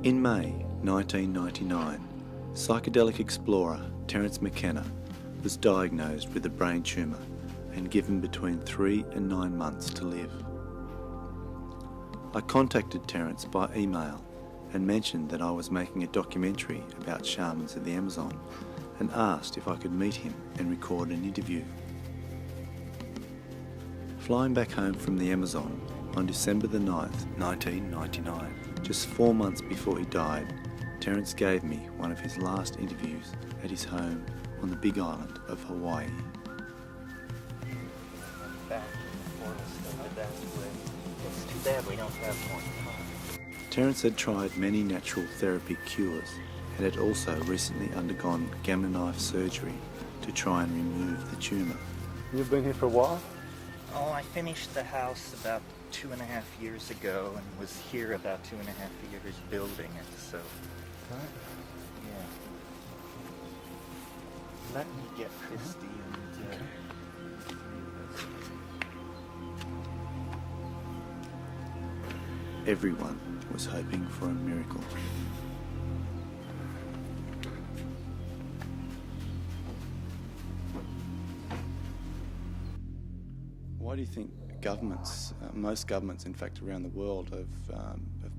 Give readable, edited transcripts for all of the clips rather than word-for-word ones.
In May 1999, psychedelic explorer Terence McKenna was diagnosed with a brain tumour and given between 3 and 9 months to live. I contacted Terence by email and mentioned that I was making a documentary about shamans of the Amazon and asked if I could meet him and record an interview. Flying back home from the Amazon on December the 9th, 1999, just 4 months before he died, Terence gave me one of his last interviews at his home on the Big Island of Hawaii. It's too bad we don't have more time. Terence had tried many natural therapy cures and had also recently undergone gamma knife surgery to try and remove the tumour. You've been here for a while? Oh, I finished the house about 2.5 years ago and was here about 2.5 years building it, so... Right. Yeah. Let me get Christy and... Everyone was hoping for a miracle. Why do you think governments, most governments in fact around the world, have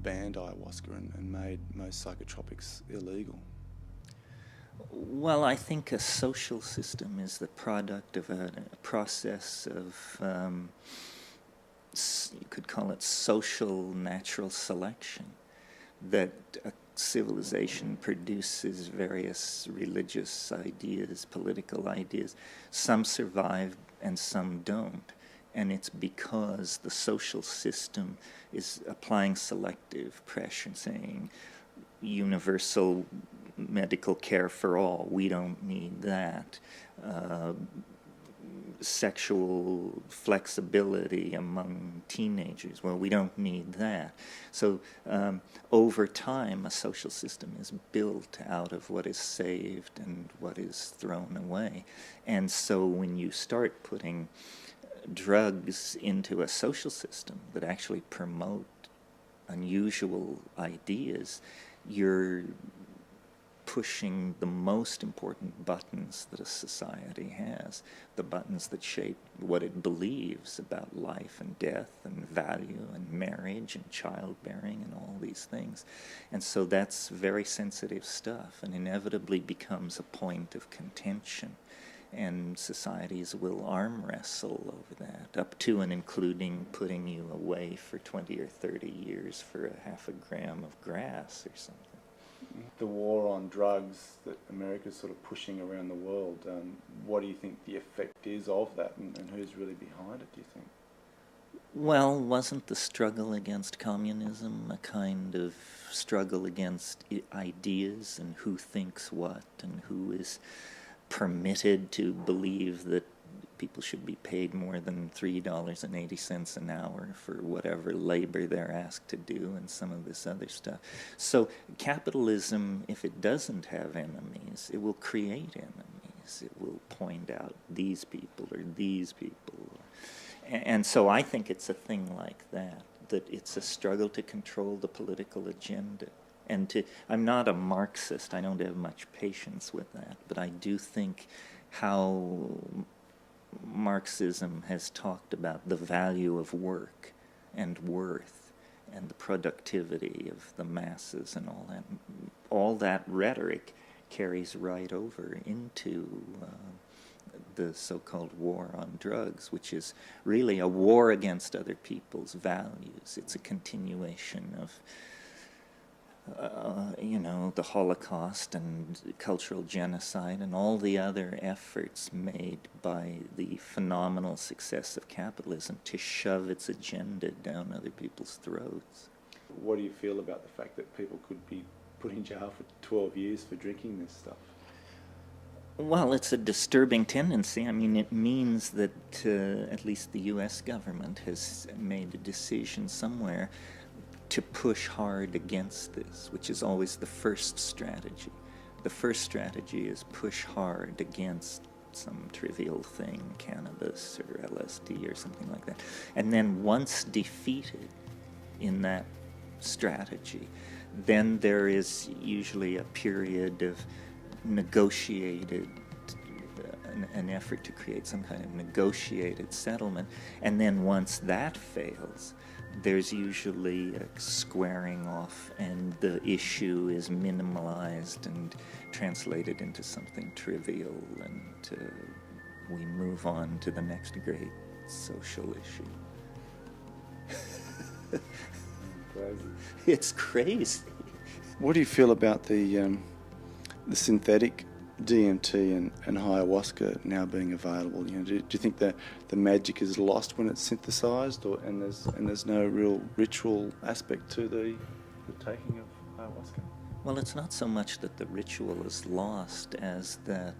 banned ayahuasca and made most psychotropics illegal? Well, I think a social system is the product of a process of, you could call it social natural selection, that a civilization produces various religious ideas, political ideas. Some survive and some don't. And it's because the social system is applying selective pressure, saying universal medical care for all, we don't need that. Sexual flexibility among teenagers, well, we don't need that. So over time, a social system is built out of what is saved and what is thrown away. And so when you start putting drugs into a social system that actually promote unusual ideas, you're pushing the most important buttons that a society has, the buttons that shape what it believes about life and death and value and marriage and childbearing and all these things. And so that's very sensitive stuff and inevitably becomes a point of contention. And societies will arm wrestle over that, up to and including putting you away for 20 or 30 years for a half a gram of grass or something. The war on drugs that America's sort of pushing around the world, what do you think the effect is of that, and who's really behind it, do you think? Well, wasn't the struggle against communism a kind of struggle against ideas and who thinks what and who is permitted to believe that people should be paid more than $3.80 an hour for whatever labor they're asked to do and some of this other stuff. So capitalism, if it doesn't have enemies, it will create enemies. It will point out these people or these people. And so I think it's a thing like that, that it's a struggle to control the political agenda. And I'm not a Marxist, I don't have much patience with that, but I do think how Marxism has talked about the value of work and worth and the productivity of the masses and all that rhetoric carries right over into the so-called war on drugs, which is really a war against other people's values. It's a continuation of the Holocaust and cultural genocide and all the other efforts made by the phenomenal success of capitalism to shove its agenda down other people's throats. What do you feel about the fact that people could be put in jail for 12 years for drinking this stuff? Well, it's a disturbing tendency. I mean, it means that at least the U.S. government has made a decision somewhere to push hard against this, which is always the first strategy. The first strategy is push hard against some trivial thing, cannabis or LSD or something like that. And then once defeated in that strategy, Then there is usually a period of negotiated, an effort to create some kind of negotiated settlement. And then once that fails, there's usually a squaring off, and the issue is minimalized and translated into something trivial, and we move on to the next great social issue. Crazy. It's crazy. What do you feel about the synthetic DMT and ayahuasca now being available? You know, do you think that the magic is lost when it's synthesized, and there's no real ritual aspect to the taking of ayahuasca? Well, it's not so much that the ritual is lost as that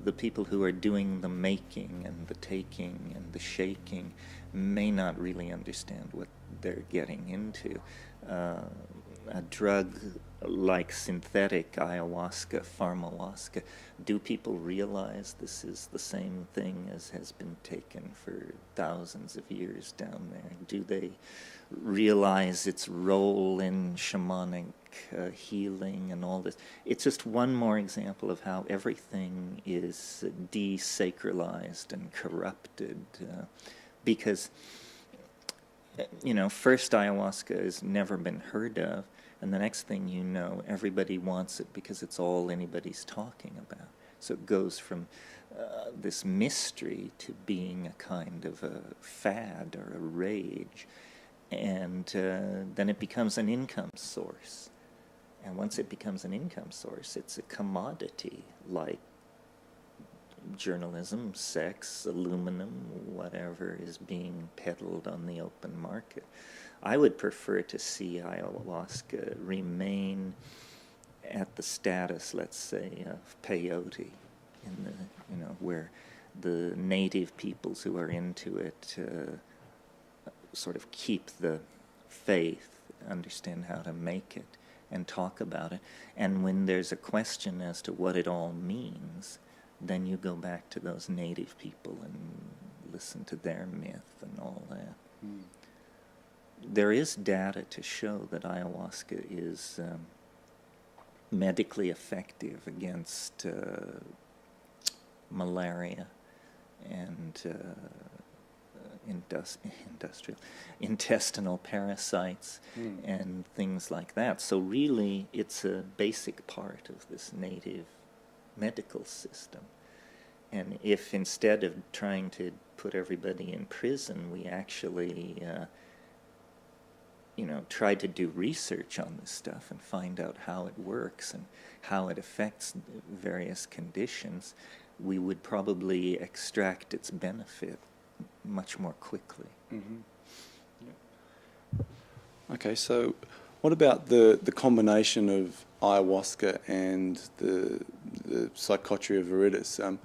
the people who are doing the making and the taking and the shaking may not really understand what they're getting into. A drug like synthetic ayahuasca, pharmahuasca, do people realize this is the same thing as has been taken for thousands of years down there? Do they realize its role in shamanic healing and all this? It's just one more example of how everything is desacralized and corrupted, because first ayahuasca has never been heard of, and the next thing you know, everybody wants it because it's all anybody's talking about. So it goes from this mystery to being a kind of a fad or a rage, and then it becomes an income source. And once it becomes an income source, it's a commodity like journalism, sex, aluminum, whatever is being peddled on the open market. I would prefer to see ayahuasca remain at the status, let's say, of peyote, in the, where the native peoples who are into it sort of keep the faith, understand how to make it, and talk about it. And when there's a question as to what it all means, then you go back to those native people and listen to their myth and all that. Mm. There is data to show that ayahuasca is medically effective against malaria and intestinal parasites and things like that. So really, it's a basic part of this native medical system. And if instead of trying to put everybody in prison, we actually try to do research on this stuff and find out how it works and how it affects various conditions, we would probably extract its benefit much more quickly. Mm-hmm. Yeah. Okay, so what about the combination of ayahuasca and the psychotria viridis?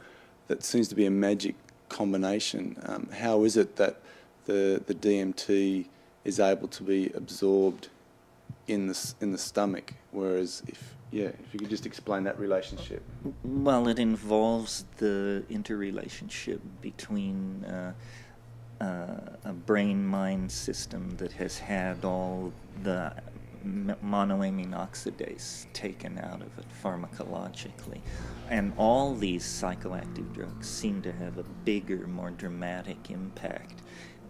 That seems to be a magic combination. How is it that the DMT is able to be absorbed in the stomach, whereas if you could just explain that relationship. Well, it involves the interrelationship between a brain-mind system that has had all the monoamine oxidase taken out of it pharmacologically. And all these psychoactive drugs seem to have a bigger, more dramatic impact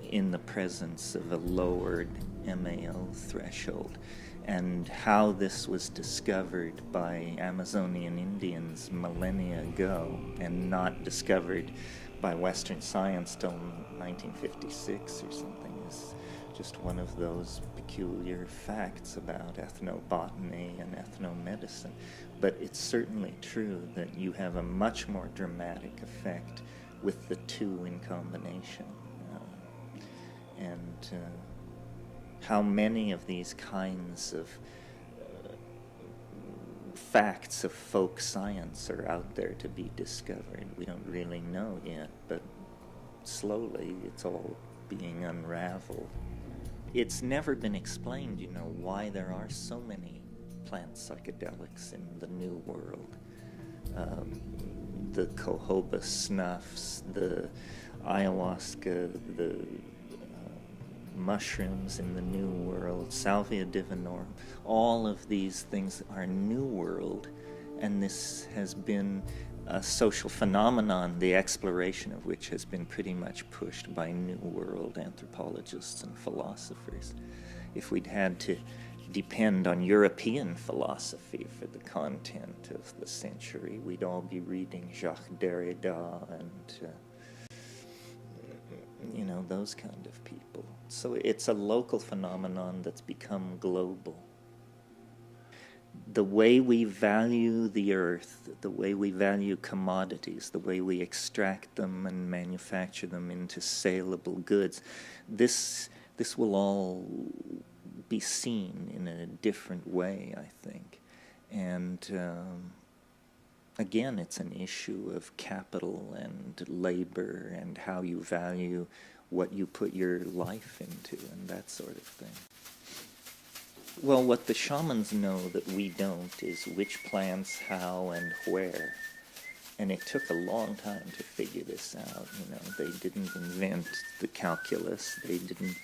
in the presence of a lowered MAO threshold. And how this was discovered by Amazonian Indians millennia ago and not discovered by Western science till 1956 or something is just one of those peculiar facts about ethnobotany and ethnomedicine. But it's certainly true that you have a much more dramatic effect with the two in combination. How many of these kinds of facts of folk science are out there to be discovered, we don't really know yet, but slowly it's all being unraveled. It's never been explained, why there are so many plant psychedelics in the New World. The jojoba snuffs, the ayahuasca, the mushrooms in the New World, Salvia divinorum. All of these things are New World, and this has been a social phenomenon, the exploration of which has been pretty much pushed by New World anthropologists and philosophers. If we'd had to depend on European philosophy for the content of the century, we'd all be reading Jacques Derrida and those kind of people. So it's a local phenomenon that's become global. The way we value the earth, the way we value commodities, the way we extract them and manufacture them into saleable goods, this will all be seen in a different way, I think. And again, it's an issue of capital and labor and how you value what you put your life into and that sort of thing. Well, what the shamans know that we don't is which plants, how, and where. And it took a long time to figure this out. They didn't invent the calculus. They didn't,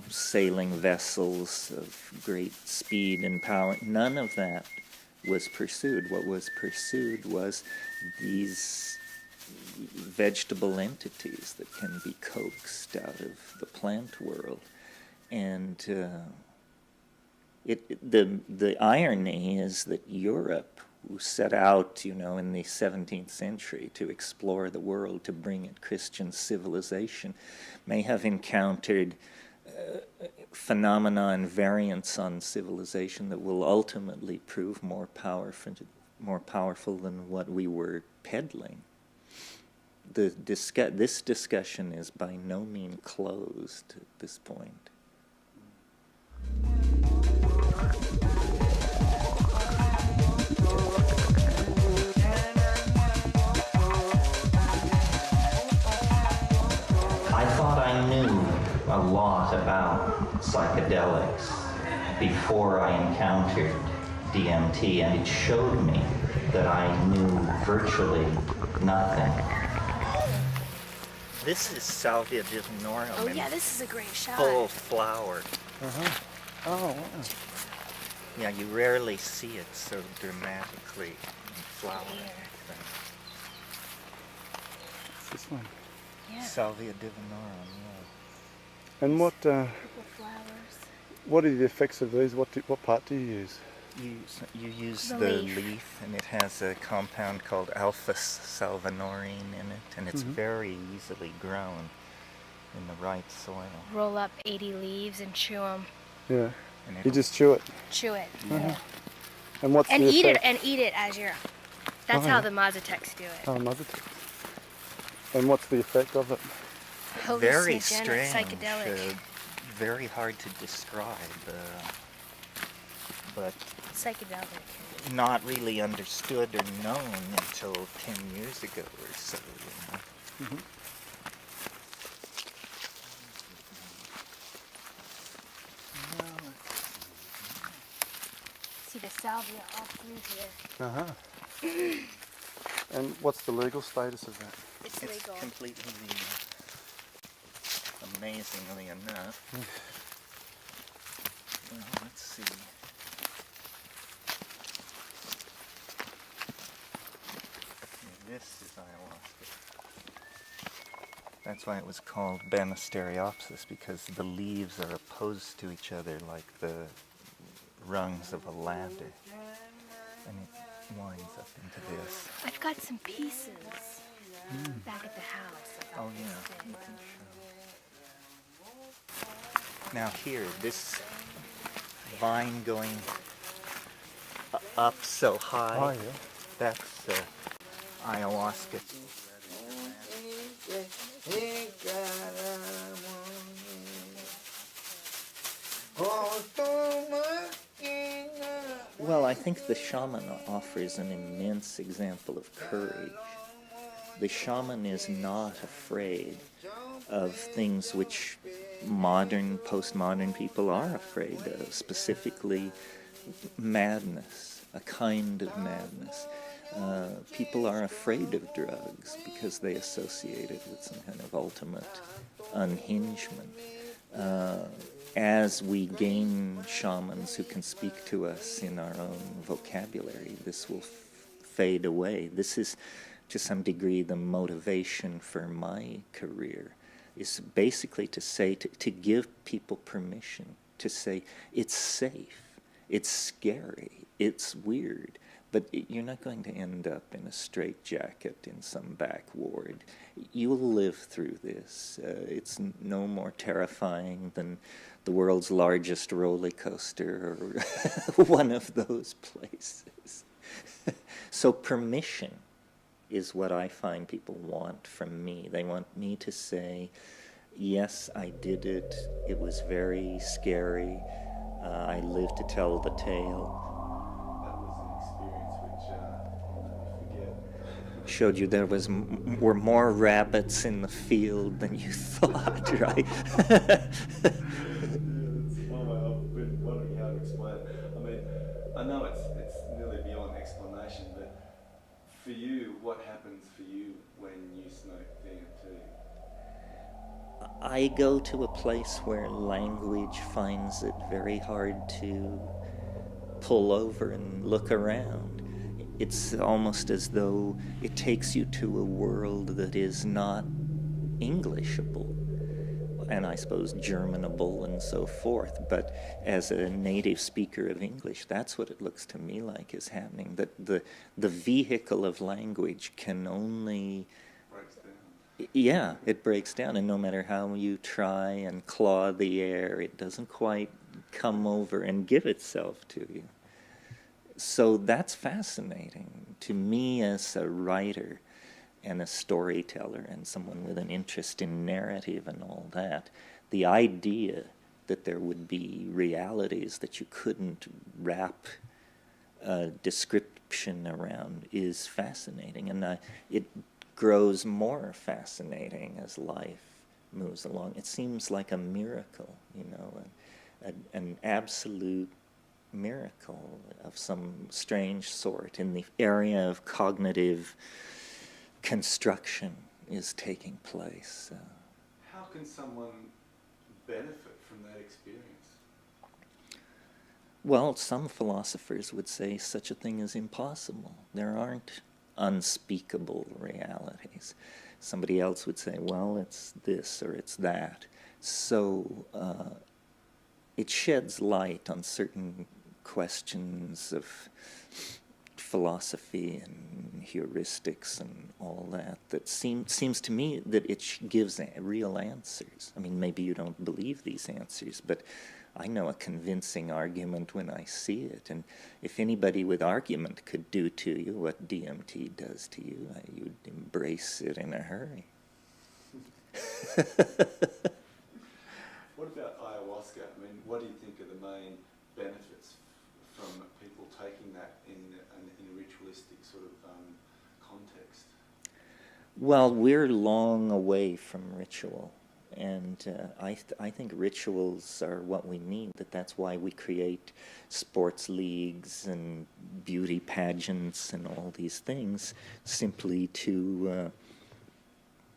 sailing vessels of great speed and power. None of that was pursued. What was pursued was these vegetable entities that can be coaxed out of the plant world. And the irony is that Europe, who set out, in the 17th century to explore the world, to bring it Christian civilization, may have encountered phenomena and variants on civilization that will ultimately prove more powerful than what we were peddling. This discussion is by no means closed at this point. I thought I knew a lot about psychedelics before I encountered DMT, and it showed me that I knew virtually nothing. This is Salvia divinorum. Oh yeah, this is a great shot. Full flower. Uh-huh. Oh, wow. Yeah, you rarely see it so dramatically in flower. It's this one. Yeah. Salvia divinorum, yeah. And what Purple flowers. what are the effects of these? What part do you use? You use The the leaf. leaf, and it has a compound called alpha-salvinorin in it, and it's very easily grown in the right soil. Roll up 80 leaves and chew them. Yeah. And You it'll- just chew it. Chew it. And what's And the eat it. effect? And eat it as you're. That's Oh, how yeah. the Mazatecs do it. Oh, mother. And what's the effect of it? very Hallucinogenic, strange, psychedelic. very hard to describe, but Psychedelic. not really understood or known until 10 years ago or so. See the salvia all through here. Uh-huh. And what's the legal status of that? It's It's legal. completely legal. Amazingly enough. Well, let's see. This is ayahuasca. That's why it was called Banisteriopsis, because the leaves are opposed to each other like the rungs of a ladder. And it winds up into this. I've got some pieces back at the house. About Oh, this yeah. thing. You can show. Now here, this vine going up so high, Oh, yeah. that's ayahuasca. Well, I think the shaman offers an immense example of courage. The shaman is not afraid of things which modern, postmodern people are afraid of, specifically madness, a kind of madness. People are afraid of drugs because they associate it with some kind of ultimate unhingement. as we gain shamans who can speak to us in our own vocabulary, this will fade away. This is, to some degree, the motivation for my career, is basically to say, to give people permission, to say, it's safe, it's scary, it's weird, but you're not going to end up in a straitjacket in some back ward. You'll live through this. It's no more terrifying than the world's largest roller coaster or one of those places. So permission is what I find people want from me. They want me to say, yes, I did it. It was very scary. I lived to tell the tale. That was an experience which I'll never forget. Showed you there were more rabbits in the field than you thought, right? That's one way I've been wondering how to explain it. I mean, I know it's nearly beyond explanation, but for you, what happens for you when you smoke DMT? I go to a place where language finds it very hard to pull over and look around. It's almost as though it takes you to a world that is not Englishable, and I suppose Germanable and so forth. But as a native speaker of English, that's what it looks to me like is happening, that the vehicle of language can only... Breaks down. Yeah, it breaks down, and no matter how you try and claw the air, it doesn't quite come over and give itself to you. So that's fascinating to me as a writer and a storyteller and someone with an interest in narrative and all that. The idea that there would be realities that you couldn't wrap a description around is fascinating, and it grows more fascinating as life moves along. It seems like a miracle, you know, an absolute miracle of some strange sort in the area of cognitive construction is taking place. How can someone benefit from that experience? Well, some philosophers would say such a thing is impossible. There aren't unspeakable realities. Somebody else would say, well, it's this or it's that. So it sheds light on certain questions of philosophy and heuristics and all that seems to me that it gives real answers. I mean, maybe you don't believe these answers, but I know a convincing argument when I see it. And if anybody with argument could do to you what DMT does to you, you'd embrace it in a hurry. What about ayahuasca? I mean, what do you think are the main benefits from people taking that in a ritualistic sort of context? Well, we're long away from ritual, and I think rituals are what we need. That's why we create sports leagues and beauty pageants and all these things, simply to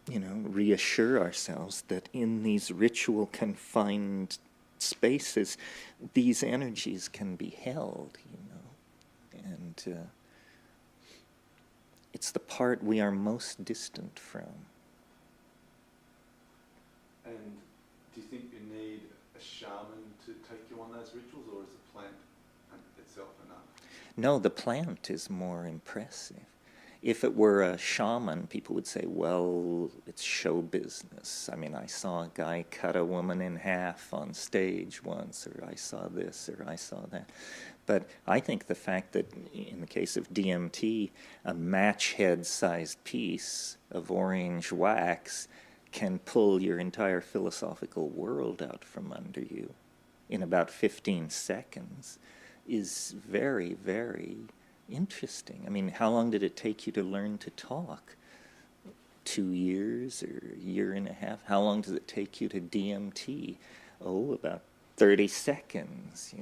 reassure ourselves that in these ritual confined spaces, these energies can be held, and it's the part we are most distant from. And do you think you need a shaman to take you on those rituals, or is the plant itself enough? No, the plant is more impressive. If it were a shaman, people would say, well, it's show business. I mean, I saw a guy cut a woman in half on stage once, or I saw this, or I saw that. But I think the fact that, in the case of DMT, a match head-sized piece of orange wax can pull your entire philosophical world out from under you in about 15 seconds is very, very interesting. I mean, how long did it take you to learn to talk? 2 years or a year and a half? How long does it take you to DMT? Oh, about 30 seconds,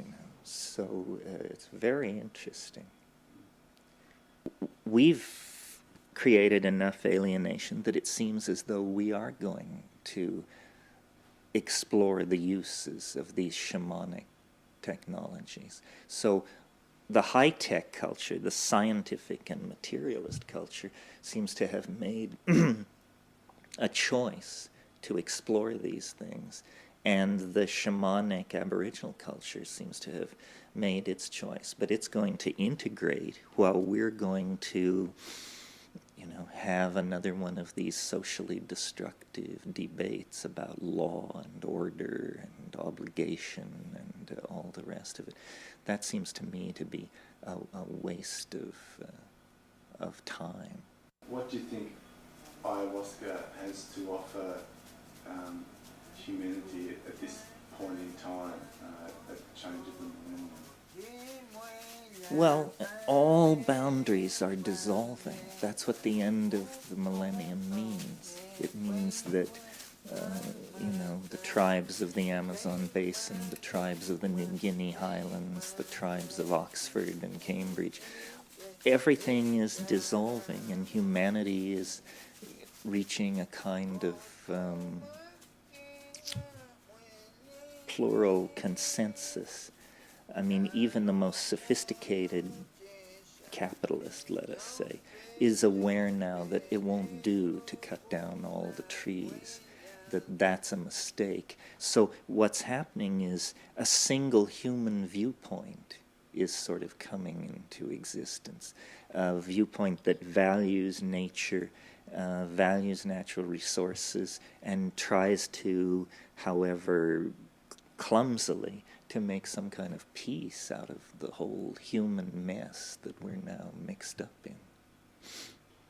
So it's very interesting. We've created enough alienation that it seems as though we are going to explore the uses of these shamanic technologies. So the high-tech culture, the scientific and materialist culture, seems to have made a choice to explore these things, and the shamanic Aboriginal culture seems to have made its choice. But it's going to integrate while we're going to, have another one of these socially destructive debates about law and order and obligation and all the rest of it. That seems to me to be a waste of time. What do you think ayahuasca has to offer humanity at this point in time that changes the millennium? Well, all boundaries are dissolving. That's what the end of the millennium means. It means that, the tribes of the Amazon basin, the tribes of the New Guinea highlands, the tribes of Oxford and Cambridge, everything is dissolving, and humanity is reaching a kind of plural consensus. I mean, even the most sophisticated capitalist, let us say, is aware now that it won't do to cut down all the trees, that that's a mistake. So what's happening is a single human viewpoint is sort of coming into existence, a viewpoint that values nature, values natural resources, and tries to, however clumsily, to make some kind of peace out of the whole human mess that we're now mixed up in.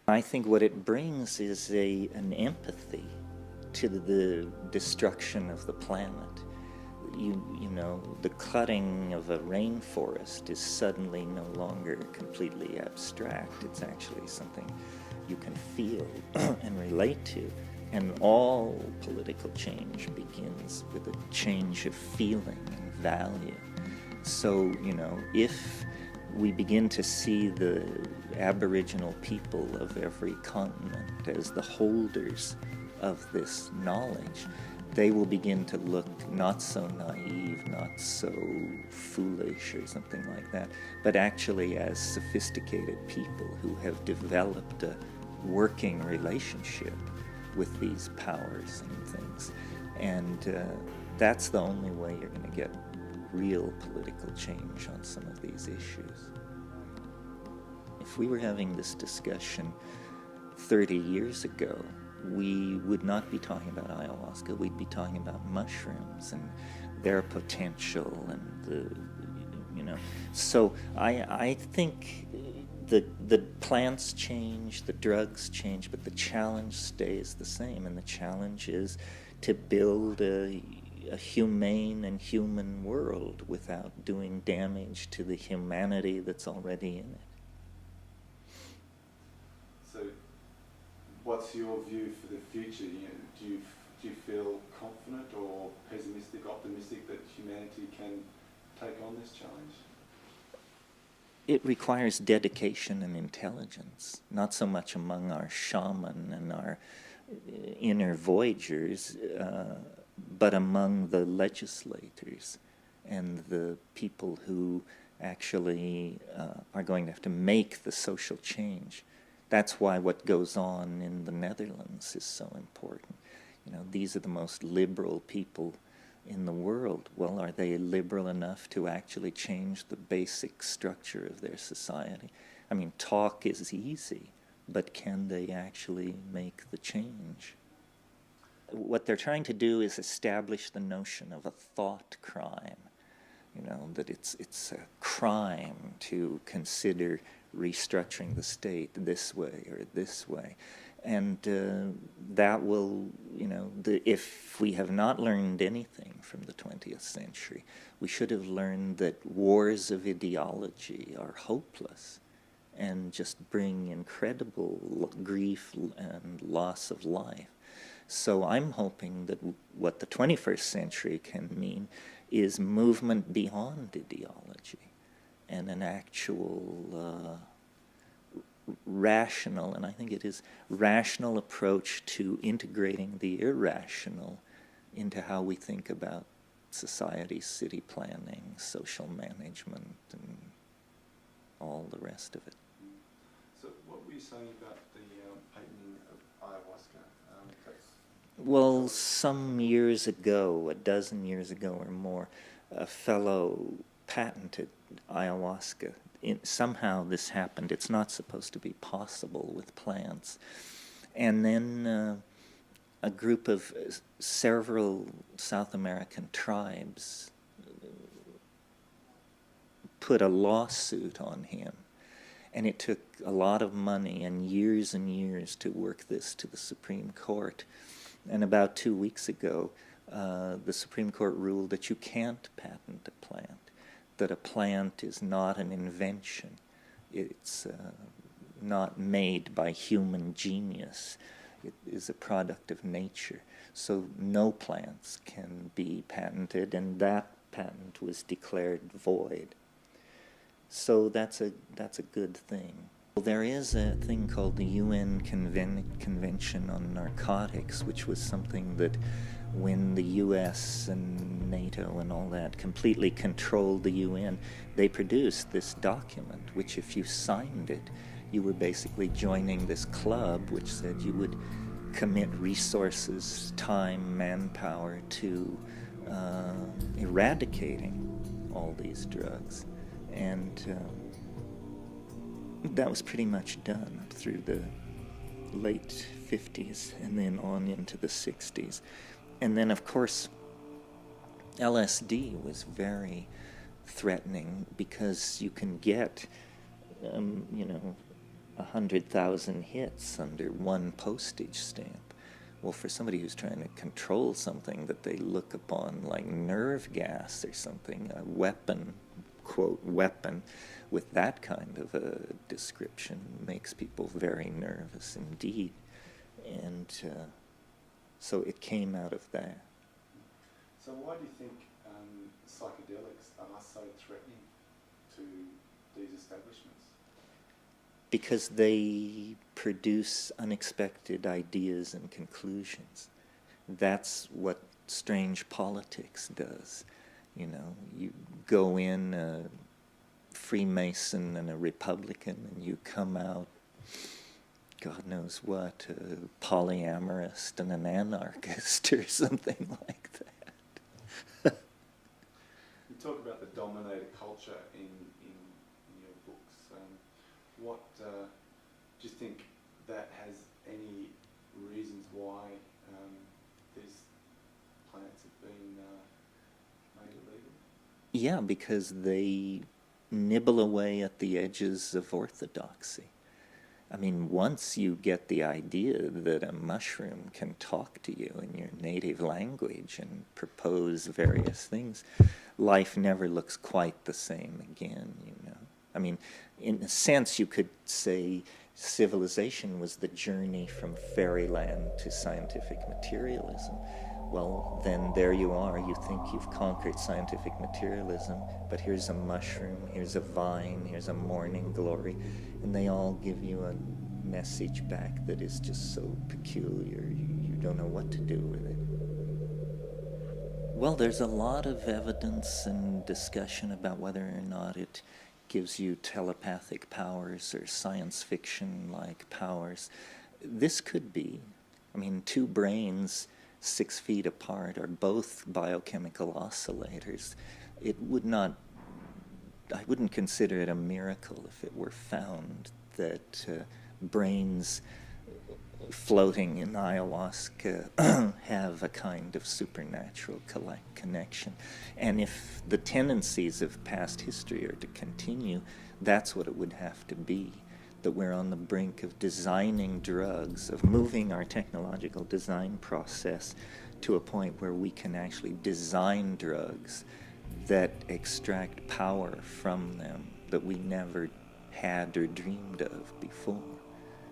I think what it brings is an empathy to the destruction of the planet. The cutting of a rainforest is suddenly no longer completely abstract. It's actually something you can feel and relate to. And all political change begins with a change of feeling and value. So, if we begin to see the Aboriginal people of every continent as the holders of this knowledge, they will begin to look not so naive, not so foolish or something like that, but actually as sophisticated people who have developed a working relationship with these powers and things. And that's the only way you're going to get real political change on some of these issues. If we were having this discussion 30 years ago, we would not be talking about ayahuasca, we'd be talking about mushrooms and their potential and So I think the plants change, the drugs change, but the challenge stays the same, and the challenge is to build a humane and human world without doing damage to the humanity that's already in it. So, what's your view for the future? Do you feel confident or pessimistic, optimistic that humanity can take on this challenge? It requires dedication and intelligence, not so much among our shaman and our inner voyagers, but among the legislators and the people who actually are going to have to make the social change. That's why what goes on in the Netherlands is so important. These are the most liberal people in the world. Well, are they liberal enough to actually change the basic structure of their society? I mean, talk is easy, but can they actually make the change? What they're trying to do is establish the notion of a thought crime, that it's a crime to consider restructuring the state this way or this way. And that will, if we have not learned anything from the 20th century, we should have learned that wars of ideology are hopeless and just bring incredible grief and loss of life. So I'm hoping that what the 21st century can mean is movement beyond ideology and an actual rational, and I think it is rational approach to integrating the irrational into how we think about society, city planning, social management, and all the rest of it. So what were you saying about the patenting of ayahuasca? Well, some years ago, a dozen years ago or more, a fellow patented ayahuasca. Somehow this happened. It's not supposed to be possible with plants. And then a group of several South American tribes put a lawsuit on him. And it took a lot of money and years to work this to the Supreme Court. And about 2 weeks ago, the Supreme Court ruled that you can't patent a plant, that a plant is not an invention. It's not made by human genius. It is a product of nature. So no plants can be patented, and that patent was declared void. So that's a good thing. Well, there is a thing called the UN Convention on Narcotics, which was something that when the US and NATO and all that completely controlled the UN, they produced this document, which if you signed it, you were basically joining this club which said you would commit resources, time, manpower to eradicating all these drugs. And that was pretty much done through the late 50s and then on into the 60s. And then, of course, LSD was very threatening because you can get, 100,000 hits under one postage stamp. Well, for somebody who's trying to control something that they look upon like nerve gas or something, a weapon, quote, weapon, with that kind of a description makes people very nervous indeed. And so it came out of that. So why do you think psychedelics are so threatening to these establishments? Because they produce unexpected ideas and conclusions. That's what strange politics does. You go in a Freemason and a Republican, and you come out, God knows what, a polyamorist and an anarchist or something like that. You talk about the dominator culture in your books. What do you think that has any reasons why these plants have been made illegal? Yeah, because they nibble away at the edges of orthodoxy. I mean, once you get the idea that a mushroom can talk to you in your native language and propose various things, life never looks quite the same again, I mean, in a sense, you could say civilization was the journey from fairyland to scientific materialism. Well, then there you are. You think you've conquered scientific materialism, but here's a mushroom, here's a vine, here's a morning glory, and they all give you a message back that is just so peculiar, you don't know what to do with it. Well, there's a lot of evidence and discussion about whether or not it gives you telepathic powers or science fiction-like powers. This could be. I mean, two brains 6 feet apart are both biochemical oscillators. I wouldn't consider it a miracle if it were found that brains floating in ayahuasca have a kind of supernatural connection. And if the tendencies of past history are to continue, that's what it would have to be, that we're on the brink of designing drugs, of moving our technological design process to a point where we can actually design drugs that extract power from them that we never had or dreamed of before.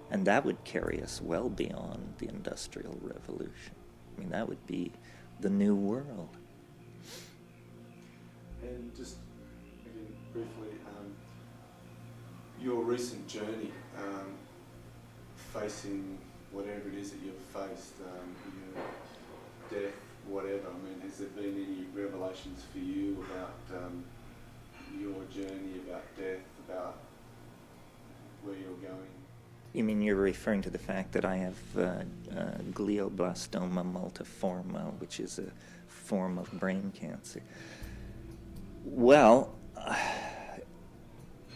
And that would carry us well beyond the Industrial Revolution. I mean, that would be the new world. And just, again, briefly, your recent journey, facing whatever it is that you've faced, death, whatever. I mean, has there been any revelations for you about your journey, about death, about where you're going? You mean you're referring to the fact that I have glioblastoma multiforme, which is a form of brain cancer? Well,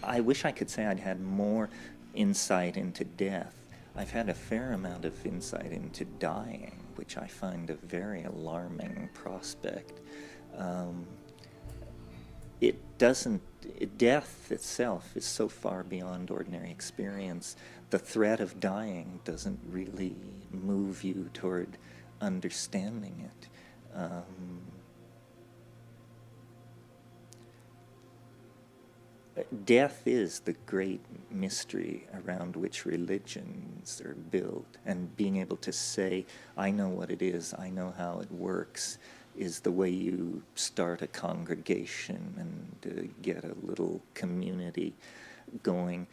I wish I could say I'd had more insight into death. I've had a fair amount of insight into dying, which I find a very alarming prospect. Death itself is so far beyond ordinary experience. The threat of dying doesn't really move you toward understanding it. Death is the great mystery around which religions are built, and being able to say, I know what it is, I know how it works, is the way you start a congregation and get a little community going.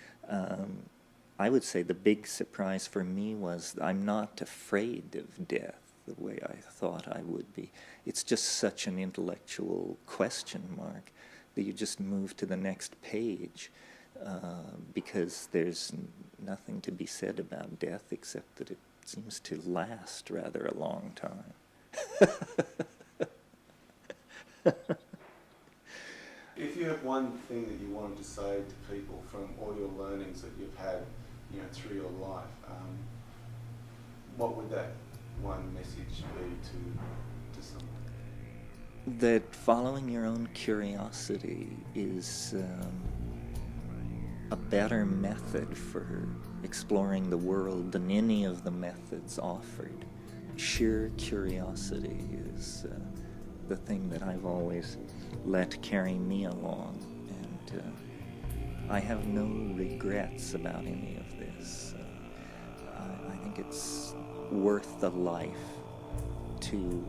I would say the big surprise for me was I'm not afraid of death the way I thought I would be. It's just such an intellectual question mark that you just move to the next page because there's nothing to be said about death except that it seems to last rather a long time. If you have one thing that you wanted to say to people from all your learnings that you've had, through your life, what would that one message be to someone? That following your own curiosity is a better method for exploring the world than any of the methods offered. Sheer curiosity is the thing that I've always let carry me along, and I have no regrets about any of this. I think it's worth the life to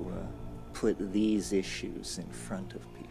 put these issues in front of people.